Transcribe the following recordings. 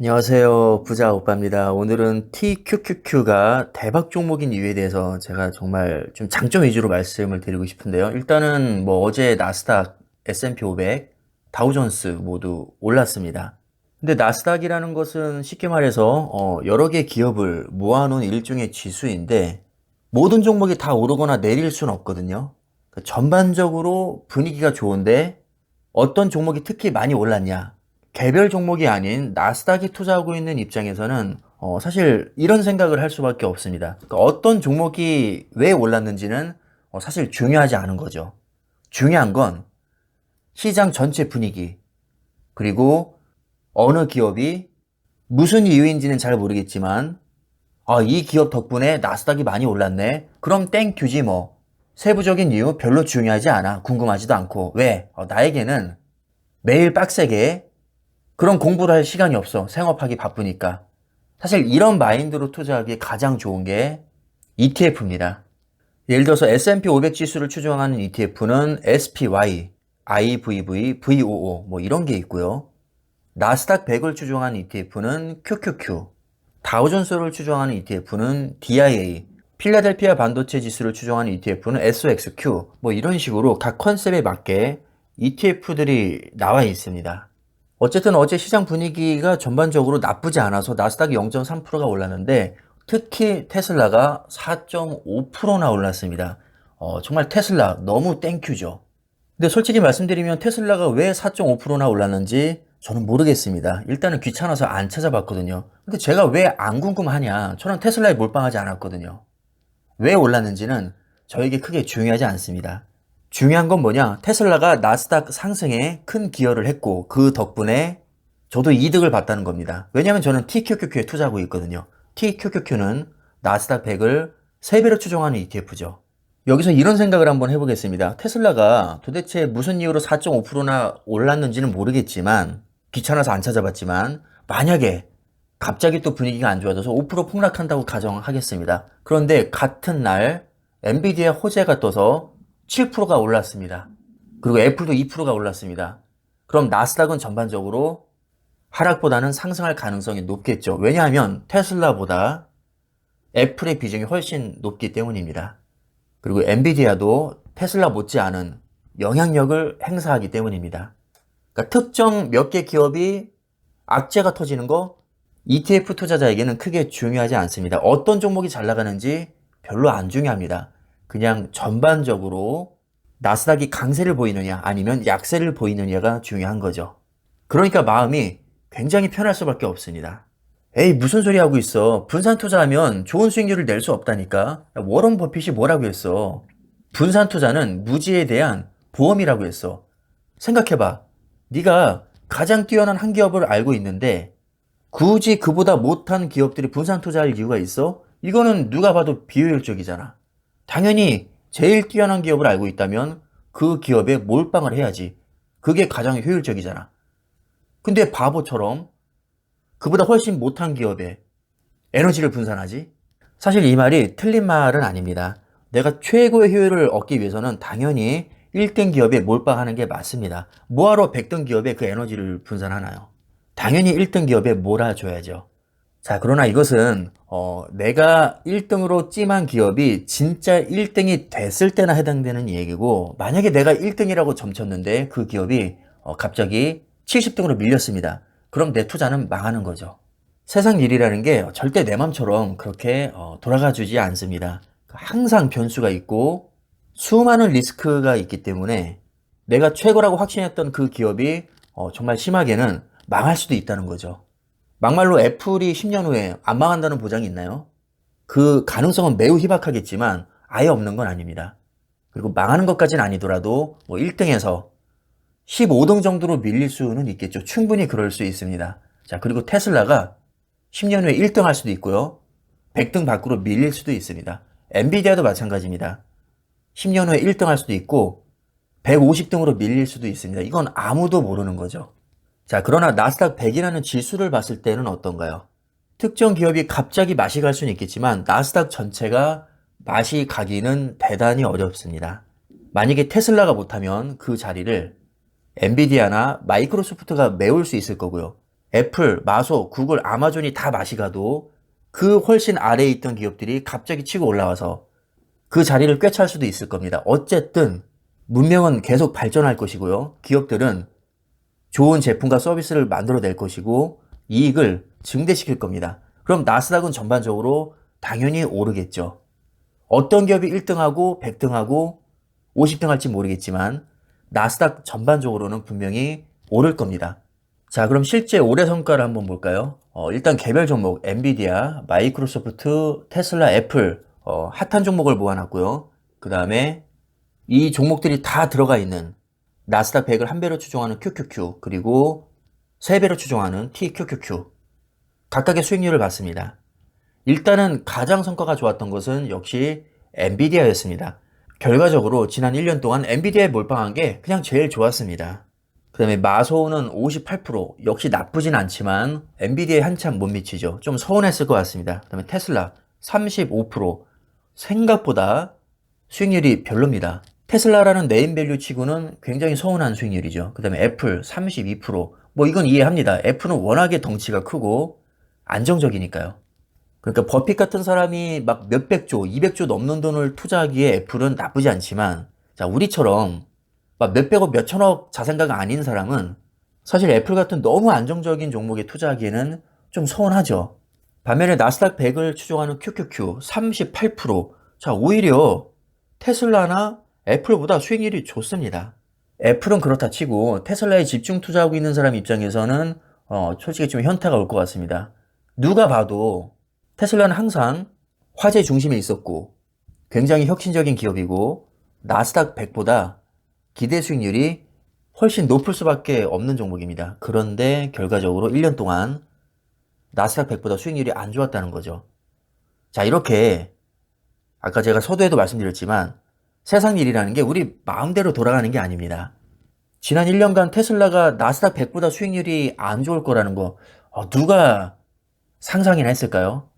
안녕하세요. 부자 오빠입니다. 오늘은 TQQQ가 대박 종목인 이유에 대해서 제가 정말 좀 장점 위주로 말씀을 드리고 싶은데요. 일단은 뭐 어제 나스닥, S&P 500, 다우존스 모두 올랐습니다. 근데 나스닥이라는 것은 쉽게 말해서 여러 개 기업을 모아놓은 일종의 지수인데 모든 종목이 다 오르거나 내릴 수는 없거든요. 그러니까 전반적으로 분위기가 좋은데 어떤 종목이 특히 많이 올랐냐? 개별 종목이 아닌 나스닥이 투자하고 있는 입장에서는 사실 이런 생각을 할 수밖에 없습니다. 그러니까 어떤 종목이 왜 올랐는지는 사실 중요하지 않은 거죠. 중요한 건 시장 전체 분위기, 그리고 어느 기업이 무슨 이유인지는 잘 모르겠지만 이 기업 덕분에 나스닥이 많이 올랐네. 그럼 땡큐지 뭐. 세부적인 이유 별로 중요하지 않아. 궁금하지도 않고. 왜? 나에게는 매일 빡세게 그런 공부를 할 시간이 없어. 생업하기 바쁘니까. 사실 이런 마인드로 투자하기에 가장 좋은 게 ETF입니다. 예를 들어서 S&P 500 지수를 추종하는 ETF는 SPY, IVV, VOO 뭐 이런 게 있고요. 나스닥 100을 추종하는 ETF는 QQQ, 다우존스를 추종하는 ETF는 DIA, 필라델피아 반도체 지수를 추종하는 ETF는 SOXQ 뭐 이런 식으로 각 컨셉에 맞게 ETF들이 나와 있습니다. 어쨌든 어제 시장 분위기가 전반적으로 나쁘지 않아서 나스닥이 0.3%가 올랐는데 특히 테슬라가 4.5%나 올랐습니다. 정말 테슬라 너무 땡큐죠. 근데 솔직히 말씀드리면 테슬라가 왜 4.5%나 올랐는지 저는 모르겠습니다. 일단은 귀찮아서 안 찾아봤거든요. 근데 제가 왜 안 궁금하냐? 저는 테슬라에 몰빵하지 않았거든요. 왜 올랐는지는 저에게 크게 중요하지 않습니다. 중요한 건 뭐냐? 테슬라가 나스닥 상승에 큰 기여를 했고 그 덕분에 저도 이득을 봤다는 겁니다. 왜냐하면 저는 TQQQ에 투자하고 있거든요. TQQQ는 나스닥 100을 3배로 추종하는 ETF죠. 여기서 이런 생각을 한번 해보겠습니다. 테슬라가 도대체 무슨 이유로 4.5%나 올랐는지는 모르겠지만 귀찮아서 안 찾아봤지만 만약에 갑자기 또 분위기가 안 좋아져서 5% 폭락한다고 가정하겠습니다. 그런데 같은 날 엔비디아 호재가 떠서 7%가 올랐습니다. 그리고 애플도 2%가 올랐습니다. 그럼 나스닥은 전반적으로 하락보다는 상승할 가능성이 높겠죠. 왜냐하면 테슬라보다 애플의 비중이 훨씬 높기 때문입니다. 그리고 엔비디아도 테슬라 못지않은 영향력을 행사하기 때문입니다. 그러니까 특정 몇 개 기업이 악재가 터지는 거 ETF 투자자에게는 크게 중요하지 않습니다. 어떤 종목이 잘 나가는지 별로 안 중요합니다. 그냥 전반적으로 나스닥이 강세를 보이느냐 아니면 약세를 보이느냐가 중요한 거죠. 그러니까 마음이 굉장히 편할 수밖에 없습니다. 에이, 무슨 소리 하고 있어. 분산 투자하면 좋은 수익률을 낼 수 없다니까. 워런 버핏이 뭐라고 했어. 분산 투자는 무지에 대한 보험이라고 했어. 생각해봐. 네가 가장 뛰어난 한 기업을 알고 있는데 굳이 그보다 못한 기업들이 분산 투자할 이유가 있어? 이거는 누가 봐도 비효율적이잖아. 당연히 제일 뛰어난 기업을 알고 있다면 그 기업에 몰빵을 해야지. 그게 가장 효율적이잖아. 근데 바보처럼 그보다 훨씬 못한 기업에 에너지를 분산하지? 사실 이 말이 틀린 말은 아닙니다. 내가 최고의 효율을 얻기 위해서는 당연히 1등 기업에 몰빵하는 게 맞습니다. 뭐하러 100등 기업에 그 에너지를 분산하나요? 당연히 1등 기업에 몰아줘야죠. 자, 그러나 이것은 내가 1등으로 찜한 기업이 진짜 1등이 됐을 때나 해당되는 얘기고, 만약에 내가 1등이라고 점쳤는데 그 기업이 갑자기 70등으로 밀렸습니다. 그럼 내 투자는 망하는 거죠. 세상 일이라는 게 절대 내 맘처럼 그렇게 돌아가 주지 않습니다. 항상 변수가 있고 수많은 리스크가 있기 때문에 내가 최고라고 확신했던 그 기업이 정말 심하게는 망할 수도 있다는 거죠. 막말로 애플이 10년 후에 안 망한다는 보장이 있나요? 그 가능성은 매우 희박하겠지만 아예 없는 건 아닙니다. 그리고 망하는 것까지는 아니더라도 뭐 1등에서 15등 정도로 밀릴 수는 있겠죠. 충분히 그럴 수 있습니다. 자, 그리고 테슬라가 10년 후에 1등 할 수도 있고요. 100등 밖으로 밀릴 수도 있습니다. 엔비디아도 마찬가지입니다. 10년 후에 1등 할 수도 있고 150등으로 밀릴 수도 있습니다. 이건 아무도 모르는 거죠. 자, 그러나 나스닥 100이라는 지수를 봤을 때는 어떤가요? 특정 기업이 갑자기 맛이 갈 수는 있겠지만 나스닥 전체가 맛이 가기는 대단히 어렵습니다. 만약에 테슬라가 못하면 그 자리를 엔비디아나 마이크로소프트가 메울 수 있을 거고요. 애플, 마소, 구글, 아마존이 다 맛이 가도 그 훨씬 아래에 있던 기업들이 갑자기 치고 올라와서 그 자리를 꿰찰 수도 있을 겁니다. 어쨌든 문명은 계속 발전할 것이고요. 기업들은 좋은 제품과 서비스를 만들어낼 것이고 이익을 증대시킬 겁니다. 그럼 나스닥은 전반적으로 당연히 오르겠죠. 어떤 기업이 1등하고 100등하고 50등 할지 모르겠지만 나스닥 전반적으로는 분명히 오를 겁니다. 자, 그럼 실제 올해 성과를 한번 볼까요? 일단 개별 종목 엔비디아, 마이크로소프트, 테슬라, 애플 핫한 종목을 모아놨고요. 그 다음에 이 종목들이 다 들어가 있는 나스닥 100을 한 배로 추종하는 QQQ 그리고 세 배로 추종하는 TQQQ 각각의 수익률을 봤습니다. 일단은 가장 성과가 좋았던 것은 역시 엔비디아였습니다. 결과적으로 지난 1년 동안 엔비디아에 몰빵한 게 그냥 제일 좋았습니다. 그 다음에 마소는 58% 역시 나쁘진 않지만 엔비디아에 한참 못 미치죠. 좀 서운했을 것 같습니다. 그 다음에 테슬라 35% 생각보다 수익률이 별로입니다. 테슬라라는 네임밸류 치고는 굉장히 서운한 수익률이죠. 그 다음에 애플 32%뭐 이건 이해합니다. 애플은 워낙에 덩치가 크고 안정적이니까요. 그러니까 버핏 같은 사람이 막 몇백 조, 200조 넘는 돈을 투자하기에 애플은 나쁘지 않지만 자, 우리처럼 막 몇백억, 몇천억 자산가가 아닌 사람은 사실 애플 같은 너무 안정적인 종목에 투자하기에는 좀 서운하죠. 반면에 나스닥 100을 추종하는 QQQ 38%. 자, 오히려 테슬라나 애플보다 수익률이 좋습니다. 애플은 그렇다 치고 테슬라에 집중 투자하고 있는 사람 입장에서는 솔직히 좀 현타가 올 것 같습니다. 누가 봐도 테슬라는 항상 화제 중심에 있었고 굉장히 혁신적인 기업이고 나스닥 100보다 기대 수익률이 훨씬 높을 수밖에 없는 종목입니다. 그런데 결과적으로 1년 동안 나스닥 100보다 수익률이 안 좋았다는 거죠. 자, 이렇게 아까 제가 서두에도 말씀드렸지만 세상 일이라는 게 우리 마음대로 돌아가는 게 아닙니다. 지난 1년간 테슬라가 나스닥 100보다 수익률이 안 좋을 거라는 거 누가 상상이나 했을까요?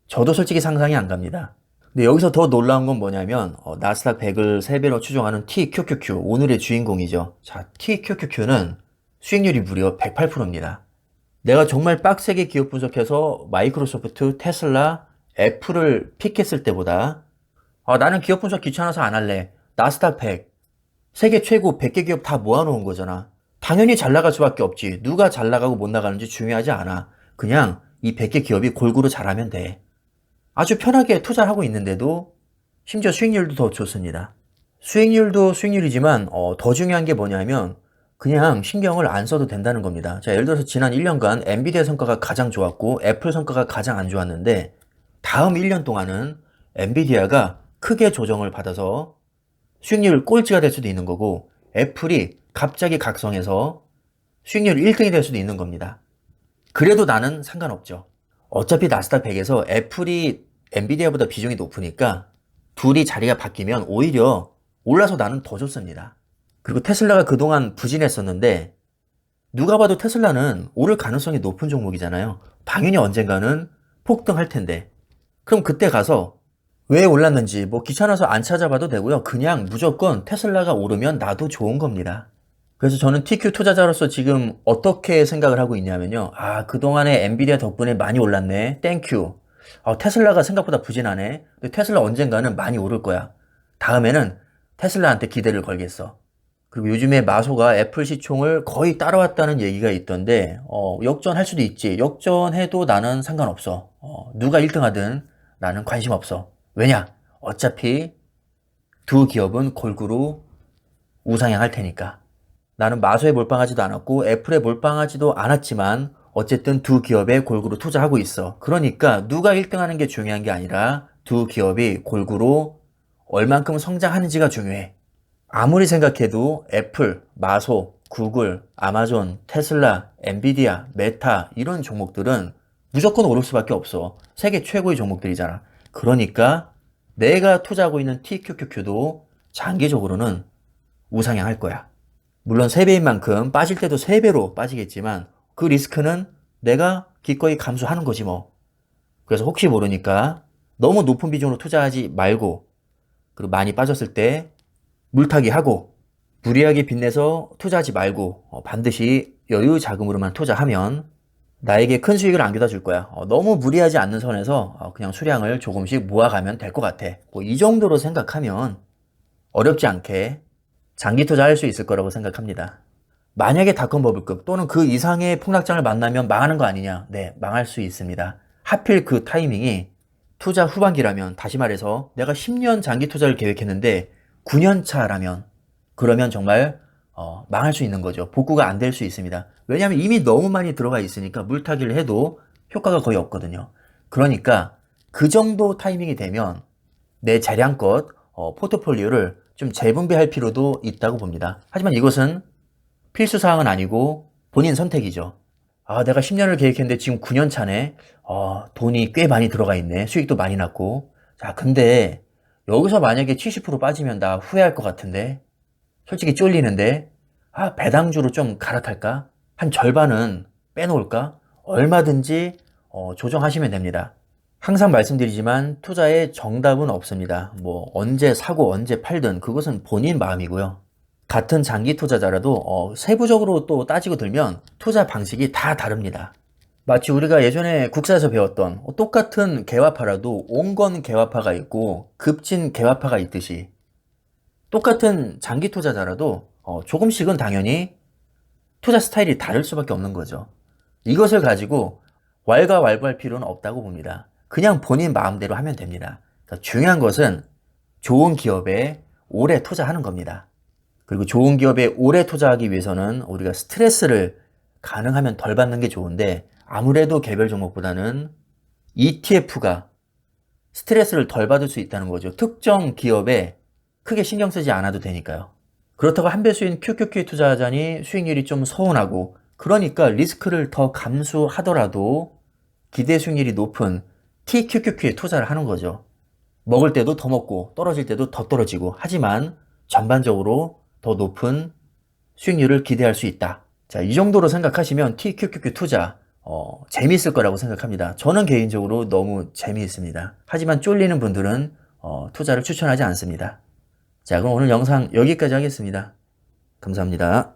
저도 솔직히 상상이 안 갑니다. 근데 여기서 더 놀라운 건 뭐냐면 나스닥 100을 3배로 추종하는 TQQQ 오늘의 주인공이죠. 자, TQQQ는 수익률이 무려 108%입니다. 내가 정말 빡세게 기업 분석해서 마이크로소프트, 테슬라, 애플을 픽했을 때보다 나는 기업 분석 귀찮아서 안 할래. 나스닥 100, 세계 최고 100개 기업 다 모아놓은 거잖아. 당연히 잘 나갈 수밖에 없지. 누가 잘 나가고 못 나가는지 중요하지 않아. 그냥 이 100개 기업이 골고루 잘하면 돼. 아주 편하게 투자를 하고 있는데도 심지어 수익률도 더 좋습니다. 수익률도 수익률이지만 더 중요한 게 뭐냐면 그냥 신경을 안 써도 된다는 겁니다. 자, 예를 들어서 지난 1년간 엔비디아 성과가 가장 좋았고 애플 성과가 가장 안 좋았는데 다음 1년 동안은 엔비디아가 크게 조정을 받아서 수익률 꼴찌가 될 수도 있는 거고 애플이 갑자기 각성해서 수익률 1등이 될 수도 있는 겁니다. 그래도 나는 상관없죠. 어차피 나스닥 100에서 애플이 엔비디아보다 비중이 높으니까 둘이 자리가 바뀌면 오히려 올라서 나는 더 좋습니다. 그리고 테슬라가 그동안 부진했었는데 누가 봐도 테슬라는 오를 가능성이 높은 종목이잖아요. 당연히 언젠가는 폭등할 텐데 그럼 그때 가서 왜 올랐는지 뭐 귀찮아서 안 찾아봐도 되고요. 그냥 무조건 테슬라가 오르면 나도 좋은 겁니다. 그래서 저는 TQ 투자자로서 지금 어떻게 생각을 하고 있냐면요. 그동안에 엔비디아 덕분에 많이 올랐네. 땡큐. 테슬라가 생각보다 부진하네. 근데 테슬라 언젠가는 많이 오를 거야. 다음에는 테슬라한테 기대를 걸겠어. 그리고 요즘에 마소가 애플 시총을 거의 따라왔다는 얘기가 있던데 역전할 수도 있지. 역전해도 나는 상관없어. 누가 1등 하든 나는 관심 없어. 왜냐? 어차피 두 기업은 골고루 우상향할 테니까. 나는 마소에 몰빵하지도 않았고 애플에 몰빵하지도 않았지만 어쨌든 두 기업에 골고루 투자하고 있어. 그러니까 누가 1등 하는 게 중요한 게 아니라 두 기업이 골고루 얼만큼 성장하는지가 중요해. 아무리 생각해도 애플, 마소, 구글, 아마존, 테슬라, 엔비디아, 메타 이런 종목들은 무조건 오를 수밖에 없어. 세계 최고의 종목들이잖아. 그러니까 내가 투자하고 있는 TQQQ도 장기적으로는 우상향할 거야. 물론 3배인 만큼 빠질 때도 3배로 빠지겠지만 그 리스크는 내가 기꺼이 감수하는 거지 뭐. 그래서 혹시 모르니까 너무 높은 비중으로 투자하지 말고 그리고 많이 빠졌을 때 물타기 하고 무리하게 빚내서 투자하지 말고 반드시 여유 자금으로만 투자하면 나에게 큰 수익을 안겨다 줄 거야. 너무 무리하지 않는 선에서 그냥 수량을 조금씩 모아가면 될 것 같아. 뭐 이 정도로 생각하면 어렵지 않게 장기 투자할 수 있을 거라고 생각합니다. 만약에 닷컴 버블급 또는 그 이상의 폭락장을 만나면 망하는 거 아니냐? 네, 망할 수 있습니다. 하필 그 타이밍이 투자 후반기라면, 다시 말해서 내가 10년 장기 투자를 계획했는데 9년 차라면, 그러면 정말 망할 수 있는 거죠. 복구가 안 될 수 있습니다. 왜냐하면 이미 너무 많이 들어가 있으니까 물타기를 해도 효과가 거의 없거든요. 그러니까 그 정도 타이밍이 되면 내 재량껏 포트폴리오를 좀 재분배할 필요도 있다고 봅니다. 하지만 이것은 필수사항은 아니고 본인 선택이죠. 아, 내가 10년을 계획했는데 지금 9년 차네. 돈이 꽤 많이 들어가 있네. 수익도 많이 났고. 자, 근데 여기서 만약에 70% 빠지면 나 후회할 것 같은데. 솔직히 쫄리는데. 배당주로 좀 갈아탈까? 한 절반은 빼놓을까? 얼마든지 조정하시면 됩니다. 항상 말씀드리지만 투자에 정답은 없습니다. 뭐 언제 사고 언제 팔든 그것은 본인 마음이고요. 같은 장기 투자자라도 세부적으로 또 따지고 들면 투자 방식이 다 다릅니다. 마치 우리가 예전에 국사에서 배웠던 똑같은 개화파라도 온건 개화파가 있고 급진 개화파가 있듯이, 똑같은 장기 투자자라도 조금씩은 당연히 투자 스타일이 다를 수밖에 없는 거죠. 이것을 가지고 왈가왈부할 필요는 없다고 봅니다. 그냥 본인 마음대로 하면 됩니다. 그러니까 중요한 것은 좋은 기업에 오래 투자하는 겁니다. 그리고 좋은 기업에 오래 투자하기 위해서는 우리가 스트레스를 가능하면 덜 받는 게 좋은데, 아무래도 개별 종목보다는 ETF가 스트레스를 덜 받을 수 있다는 거죠. 특정 기업에 크게 신경 쓰지 않아도 되니까요. 그렇다고 한 배수인 QQQ 투자하자니 수익률이 좀 서운하고, 그러니까 리스크를 더 감수하더라도 기대 수익률이 높은 TQQQ에 투자를 하는 거죠. 먹을 때도 더 먹고 떨어질 때도 더 떨어지고, 하지만 전반적으로 더 높은 수익률을 기대할 수 있다. 자, 이 정도로 생각하시면 TQQQ 투자 재미있을 거라고 생각합니다. 저는 개인적으로 너무 재미있습니다. 하지만 쫄리는 분들은 투자를 추천하지 않습니다. 자, 그럼 오늘 영상 여기까지 하겠습니다. 감사합니다.